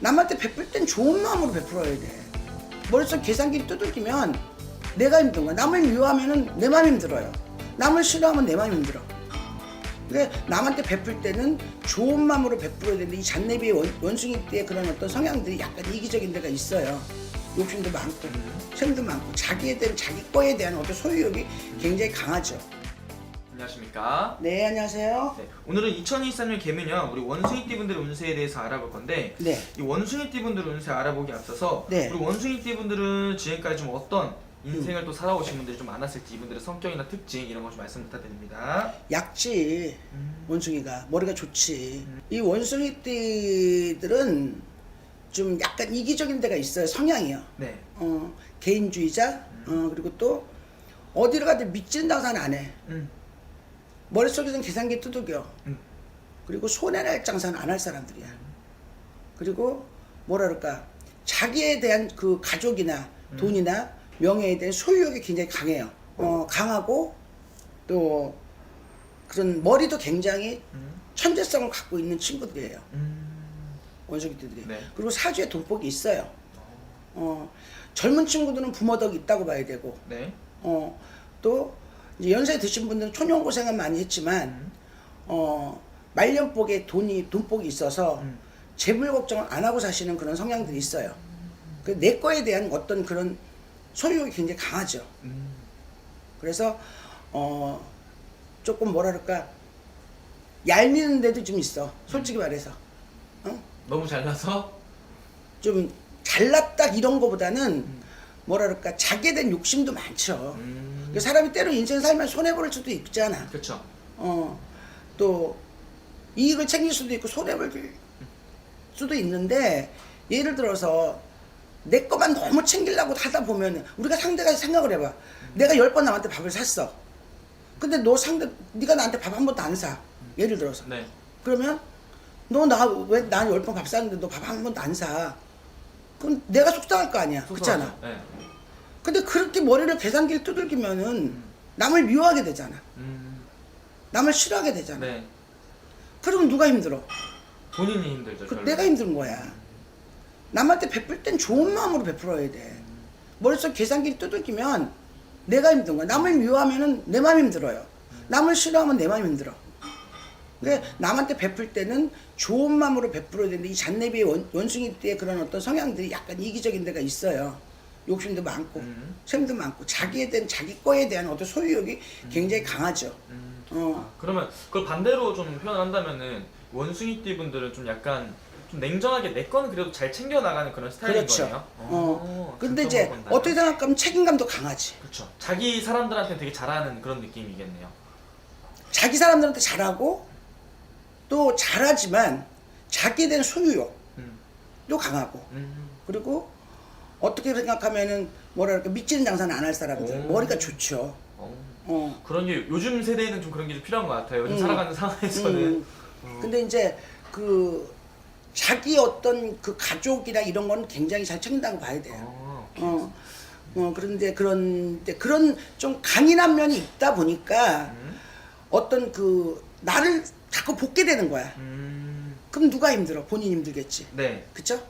남한테 베풀 땐 좋은 마음으로 베풀어야 돼. 머릿속 계산기 두들기면 내가 힘든 거야. 남을 미워하면은 내 마음 힘들어요. 남을 싫어하면 내 마음 힘들어. 근데 남한테 베풀 때는 좋은 마음으로 베풀어야 되는데 이 잔내비의 원숭이 띠의 그런 어떤 성향들이 약간 이기적인 데가 있어요. 욕심도 많고 셈도 많고 자기에 대한 자기 거에 대한 어떤 소유욕이 굉장히 강하죠. 안녕하십니까? 네, 안녕하세요. 네, 오늘은 2023년 개묘년 우리 원숭이띠 분들의 운세에 대해서 알아볼 건데 네. 이 원숭이띠 분들 운세 알아보기 앞서서 네. 우리 원숭이띠 분들은 지금까지 좀 어떤 인생을 또 살아오신 분들이 좀 많았을지 이분들의 성격이나 특징 이런 거 좀 말씀 부탁드립니다. 약지 원숭이가 머리가 좋지. 이 원숭이띠들은 좀 약간 이기적인 데가 있어요. 성향이요. 네. 개인주의자. 그리고 또 어디를 가도 믿지는 장사는 안 해. 머릿속에서는 계산기 두들겨. 그리고 손해날 장사는 안 할 사람들이야. 그리고 뭐라 그럴까, 자기에 대한 그 가족이나 돈이나 명예에 대한 소유욕이 굉장히 강해요. 강하고 또 그런 머리도 굉장히 천재성을 갖고 있는 친구들이에요. 원숭이들이. 네. 그리고 사주에 돈복이 있어요. 젊은 친구들은 부모덕이 있다고 봐야 되고, 네. 또 이제 연세 드신 분들은 초년고생은 많이 했지만 말년복에 돈복이 있어서 재물 걱정을 안 하고 사시는 그런 성향들이 있어요. 그 내 거에 대한 어떤 그런 소유욕이 굉장히 강하죠. 그래서 조금 뭐라 그럴까, 얄미운 데도 좀 있어. 솔직히 말해서 너무 잘나서 좀 잘났다 이런 거보다는 뭐라 그럴까, 자기에 대한 욕심도 많죠. 그 사람이 때로 인생 살면 손해볼 수도 있잖아. 그렇죠. 또 이익을 챙길 수도 있고 손해볼 수도 있는데, 예를 들어서 내 것만 너무 챙기려고 하다 보면, 우리가 상대가 생각을 해봐. 내가 10번 남한테 밥을 샀어. 근데 네가 나한테 밥 한 번도 안 사. 예를 들어서. 네. 그러면 너 왜 난 10번 밥 샀는데 너 밥 한 번도 안 사. 그럼 내가 속상할 거 아니야. 그렇잖아. 네. 근데 그렇게 머리를 계산기를 두들기면은 남을 미워하게 되잖아. 남을 싫어하게 되잖아. 네. 그러면 누가 힘들어? 본인이 힘들죠. 그 결국. 내가 힘든 거야. 남한테 베풀 땐 좋은 마음으로 베풀어야 돼. 머릿속 계산기를 두들기면 내가 힘든 거야. 남을 미워하면은 내 마음 힘들어요. 남을 싫어하면 내 마음 힘들어. 근데 남한테 베풀 때는 좋은 마음으로 베풀어야 되는데 이 잔내비의 원숭이띠의 그런 어떤 성향들이 약간 이기적인 데가 있어요. 욕심도 많고 셈도 많고 자기에 대한 자기 거에 대한 어떤 소유욕이 굉장히 강하죠. 그러면 그걸 반대로 좀 표현한다면은 원숭이띠 분들은 좀 약간 좀 냉정하게 내 거는 그래도 잘 챙겨 나가는 그런 스타일인 그렇죠. 거네요. 근데 이제 어떻게 생각하면 책임감도 강하지. 그렇죠. 자기 사람들한테 되게 잘하는 그런 느낌이겠네요. 자기 사람들한테 잘하고 또 잘하지만 자기에 대한 소유욕도 강하고, 그리고 어떻게 생각하면은 뭐랄까, 믿지는 장사는 안 할 사람들. 머리가 좋죠. 그런 게 요즘 세대에는 좀 그런 게 좀 필요한 것 같아요. 요즘 살아가는 상황에서는. 근데 이제 그 자기 어떤 그 가족이나 이런 건 굉장히 잘 챙긴다고 봐야 돼요. 그런데 그런 좀 강인한 면이 있다 보니까 어떤 그 나를 자꾸 볶게 되는 거야. 그럼 누가 힘들어? 본인이 힘들겠지. 네. 그쵸?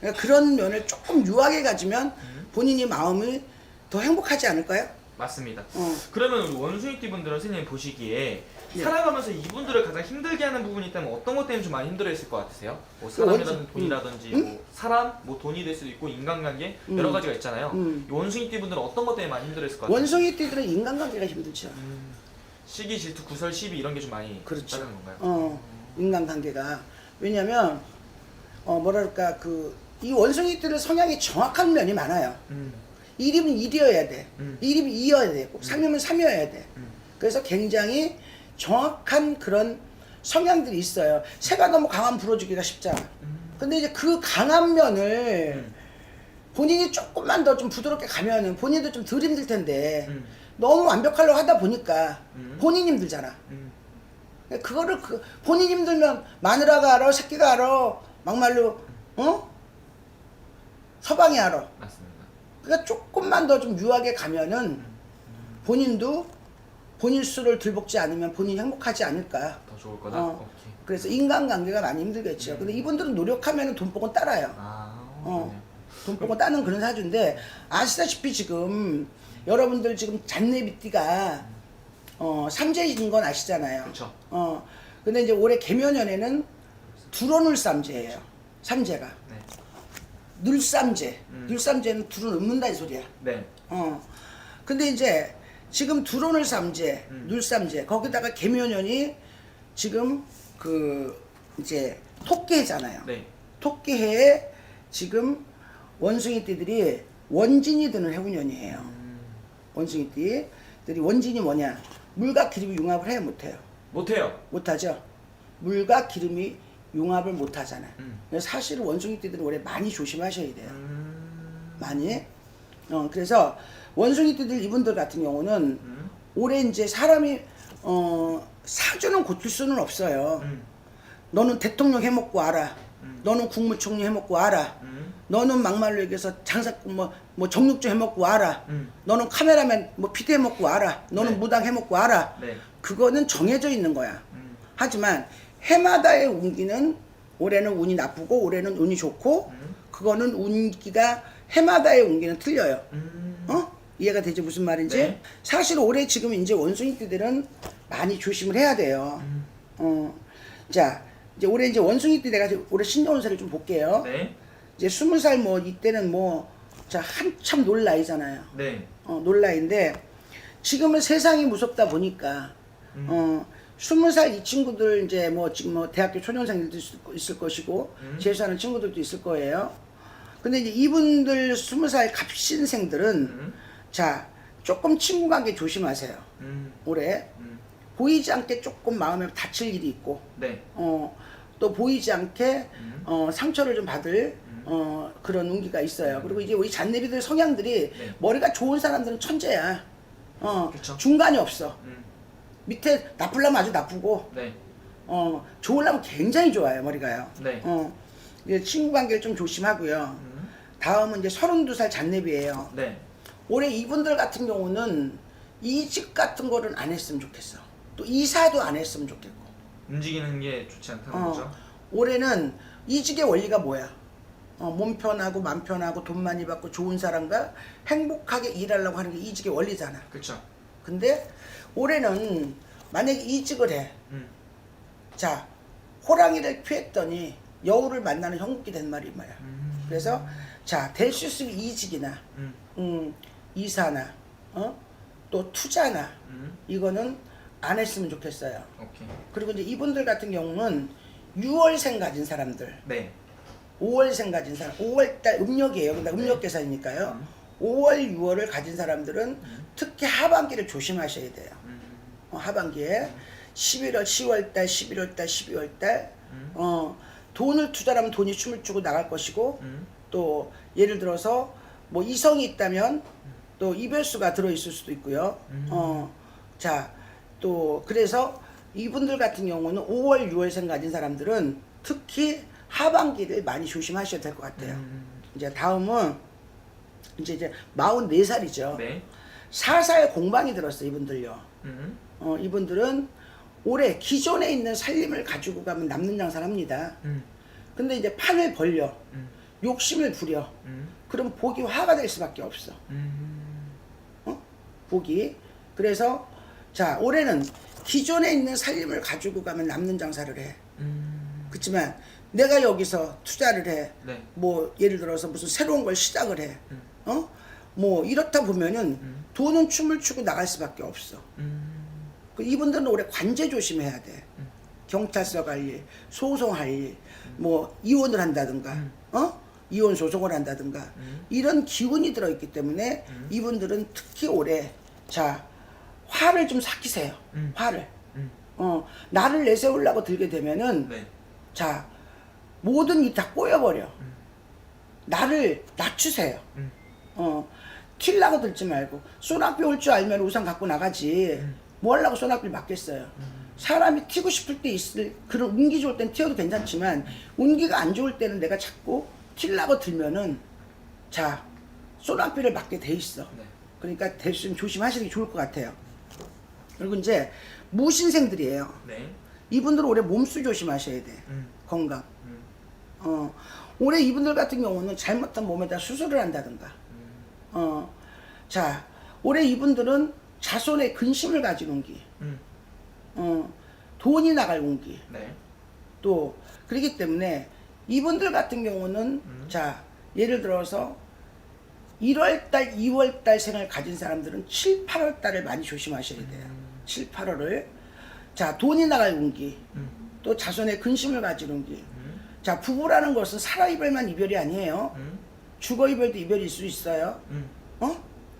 그러니까 그런 면을 조금 유하게 가지면 본인이 마음이 더 행복하지 않을까요? 맞습니다. 그러면 우리 원숭이띠 분들은 선생님 보시기에 네. 살아가면서 이분들을 가장 힘들게 하는 부분이 있다면 어떤 것 때문에 좀 많이 힘들어했을 것 같으세요? 뭐 사람이라든지 돈이라든지 뭐 사람, 뭐 돈이 될 수도 있고 인간관계 여러 가지가 있잖아요. 이 원숭이띠 분들은 어떤 것 때문에 많이 힘들었을 것 같아요? 원숭이띠들은 인간관계가 힘들죠. 시기, 질투, 구설, 시비 이런 게 좀 많이 그렇죠. 있다는 건가요? 인간관계가. 왜냐면 뭐랄까, 이 원숭이들의 성향이 정확한 면이 많아요. 일이면 일이어야 돼. 일이면 이어야 돼. 꼭 삼이면 삼이어야 돼. 그래서 굉장히 정확한 그런 성향들이 있어요. 새가 너무 강하면 부러지기가 쉽잖아. 근데 이제 그 강한 면을 본인이 조금만 더 좀 부드럽게 가면은 본인도 좀 덜 힘들 텐데 너무 완벽하려고 하다 보니까 본인 힘들잖아. 그거를 본인 힘들면 마누라가 알아, 새끼가 알아, 막말로 서방이 알아. 맞습니다. 그러니까 조금만 더 좀 유하게 가면은 본인도 본인 수를 들볶지 않으면 본인이 행복하지 않을까. 더 좋을 거다. 어. 오케이. 그래서 인간관계가 많이 힘들겠죠. 근데 이분들은 노력하면 돈복은 따라요. 아, 어. 돈복은 따는 그런 사주인데 아시다시피 지금 여러분들 지금 잔내비띠가 삼재인 건 아시잖아요. 그렇죠. 근데 이제 올해 개묘년에는 두로눌 삼재예요. 삼재가. 네. 늘삼재. 늘삼재는 둘은 읊는다 이 소리야. 네. 근데 이제 지금 두로눌 삼재, 눌삼재 거기다가 개묘년이 지금 그 이제 토끼해잖아요. 네. 토끼해에 지금 원숭이띠들이 원진이 드는 해운년이에요. 원숭이띠들이 원진이 뭐냐? 물과 기름이 융합을 해요, 못해요? 못해요. 못하죠. 물과 기름이 융합을 못하잖아요. 음. 그래서 사실은 원숭이띠들은 올해 많이 조심하셔야 돼요. 많이. 그래서 원숭이띠들 이분들 같은 경우는 올해 이제 사람이 사주는 고칠 수는 없어요. 너는 대통령 해먹고 알아. 너는 국무총리 해먹고 알아. 너는 막말로 얘기해서 장사 뭐 정육조 해먹고 알아. 너는 카메라맨 뭐 PD 해먹고 알아. 너는 네. 무당 해먹고 알아. 네. 그거는 정해져 있는 거야. 하지만 해마다의 운기는 올해는 운이 나쁘고 올해는 운이 좋고 그거는 운기가 해마다의 운기는 틀려요. 이해가 되지 무슨 말인지? 네. 사실 올해 지금 이제 원숭이띠들은 많이 조심을 해야 돼요. 자 이제 올해 이제 원숭이띠 내가 올해 신년운세를 좀 볼게요. 네. 이제 20살 뭐 이때는 뭐 자 한참 놀 나이잖아요. 네. 놀 나이인데 지금은 세상이 무섭다 보니까 20살 이 친구들 이제 뭐 지금 뭐 대학교 초년생들도 있을 것이고 재수하는 친구들도 있을 거예요. 근데 이제 이분들 20살 갑신생들은 자 조금 친구 관계 조심하세요. 올해 보이지 않게 조금 마음에 다칠 일이 있고 네. 또 보이지 않게 상처를 좀 받을 그런 운기가 있어요. 그리고 이제 우리 잔내비들 성향들이 네. 머리가 좋은 사람들은 천재야. 그쵸. 중간이 없어. 밑에 나쁘려면 아주 나쁘고 네. 좋으려면 굉장히 좋아요 머리가요. 네. 이제 친구 관계를 좀 조심하고요. 다음은 이제 32살 잔내비예요. 네. 올해 이분들 같은 경우는 이직 같은 거는 안 했으면 좋겠어. 또 이사도 안 했으면 좋겠고. 움직이는 게 좋지 않다는 거죠. 올해는 이직의 원리가 뭐야? 몸 편하고 맘 편하고 돈 많이 받고 좋은 사람과 행복하게 일하려고 하는 게 이직의 원리잖아. 그렇죠. 근데 올해는 만약에 이직을 해. 자, 호랑이를 피했더니 여우를 만나는 형국이 된 말이 말이야. 그래서 자, 될 수 있으면 이직이나 이사나 또 투자나 이거는 안 했으면 좋겠어요. 오케이. 그리고 이제 이분들 같은 경우는 6월생 가진 사람들, 네. 5월생 가진 사람, 5월달 음력이에요. 근데 음력 계산이니까요. 5월, 6월을 가진 사람들은 특히 하반기를 조심하셔야 돼요. 하반기에 11월, 10월달, 11월달, 12월달 돈을 투자하면 돈이 춤을 추고 나갈 것이고 또 예를 들어서 뭐 이성이 있다면 또 이별수가 들어있을 수도 있고요. 자, 또 그래서 이분들 같은 경우는 5월, 6월생 가진 사람들은 특히 하반기를 많이 조심하셔야 될 것 같아요. 이제 다음은 이제 44살이죠. 네. 4살 공방이 들었어 이분들요. 이분들은 올해 기존에 있는 살림을 가지고 가면 남는 장사를 합니다. 근데 이제 판을 벌려 욕심을 부려 그럼 복이 화가 될 수밖에 없어. 복이. 그래서 자 올해는 기존에 있는 살림을 가지고 가면 남는 장사를 해. 그렇지만 내가 여기서 투자를 해. 네. 뭐 예를 들어서 무슨 새로운 걸 시작을 해. 뭐 이렇다 보면은 돈은 춤을 추고 나갈 수밖에 없어. 그 이분들은 올해 관제 조심해야 돼. 경찰서 갈 일, 소송할 일, 뭐 이혼을 한다든가, 이혼 소송을 한다든가 이런 기운이 들어있기 때문에 이분들은 특히 올해 자 화를 좀 삭히세요. 화를. 나를 내세우려고 들게 되면은 네. 자 모든 일 다 꼬여버려. 나를 낮추세요. 튀려고 들지 말고 소낙비 올 줄 알면 우산 갖고 나가지 뭐 하려고 소낙비를 맡겠어요. 사람이 튀고 싶을 때 있을 그런 운기 좋을 땐 튀어도 괜찮지만 운기가 안 좋을 때는 내가 자꾸 튀려고 들면은 자 소낙비를 맡게 돼 있어. 네. 그러니까 대신 조심하시는 게 좋을 것 같아요. 그리고 이제 무신생들이에요. 네. 이분들 올해 몸수 조심하셔야 돼. 건강. 올해 이분들 같은 경우는 잘못한 몸에다 수술을 한다든가. 자, 올해 이분들은 자손의 근심을 가진 운기. 돈이 나갈 운기. 네. 또 그렇기 때문에 이분들 같은 경우는 자, 예를 들어서 1월달, 2월달 생을 가진 사람들은 7, 8월달을 많이 조심하셔야 돼요. 7, 8월을. 자, 돈이 나갈 운기. 또 자손의 근심을 가진 운기. 자, 부부라는 것은 살아 이별만 이별이 아니에요. 죽어 이별도 이별일 수 있어요.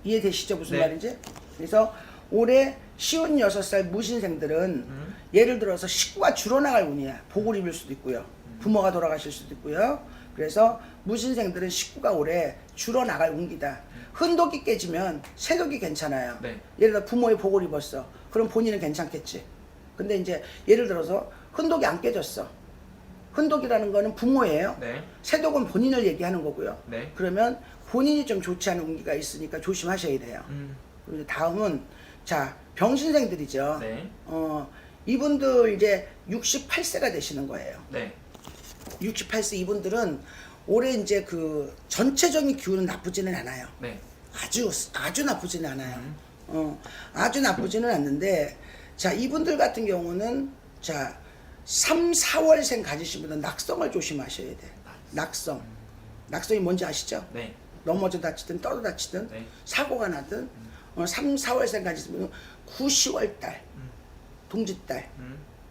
이해되시죠? 무슨 네. 말인지? 그래서 올해 56살 무신생들은 예를 들어서 식구가 줄어나갈 운이야. 복을 입을 수도 있고요. 부모가 돌아가실 수도 있고요. 그래서 무신생들은 식구가 올해 줄어나갈 운기다. 흔독이 깨지면 새독이 괜찮아요. 네. 예를 들어 부모의 복을 입었어. 그럼 본인은 괜찮겠지. 근데 이제 예를 들어서 흔독이 안 깨졌어. 흔독이라는 거는 부모예요. 네. 새독은 본인을 얘기하는 거고요. 네. 그러면 본인이 좀 좋지 않은 운기가 있으니까 조심하셔야 돼요. 그리고 다음은 자, 병신생들이죠. 네. 이분들 이제 68세가 되시는 거예요. 네. 68세 이분들은 올해 이제 그 전체적인 기운은 나쁘지는 않아요. 네. 아주 나쁘지는 않아요. 아주 나쁘지는 않는데 자, 이분들 같은 경우는 자, 3, 4월생 가지신 분은 낙성을 조심하셔야 돼. 낙성. 낙성이 뭔지 아시죠? 네. 넘어져 다치든 떨어 다치든 네. 사고가 나든 3, 4월생 가지신 분은 9, 10월달 동짓달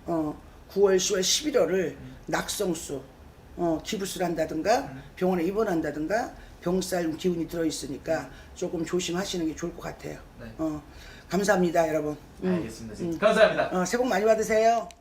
9월, 10월, 11월을 낙성수 기부스를 한다든가 병원에 입원한다든가 병살 기운이 들어있으니까 조금 조심하시는 게 좋을 것 같아요. 네. 감사합니다 여러분. 알겠습니다. 감사합니다. 새해 복 많이 받으세요. 네.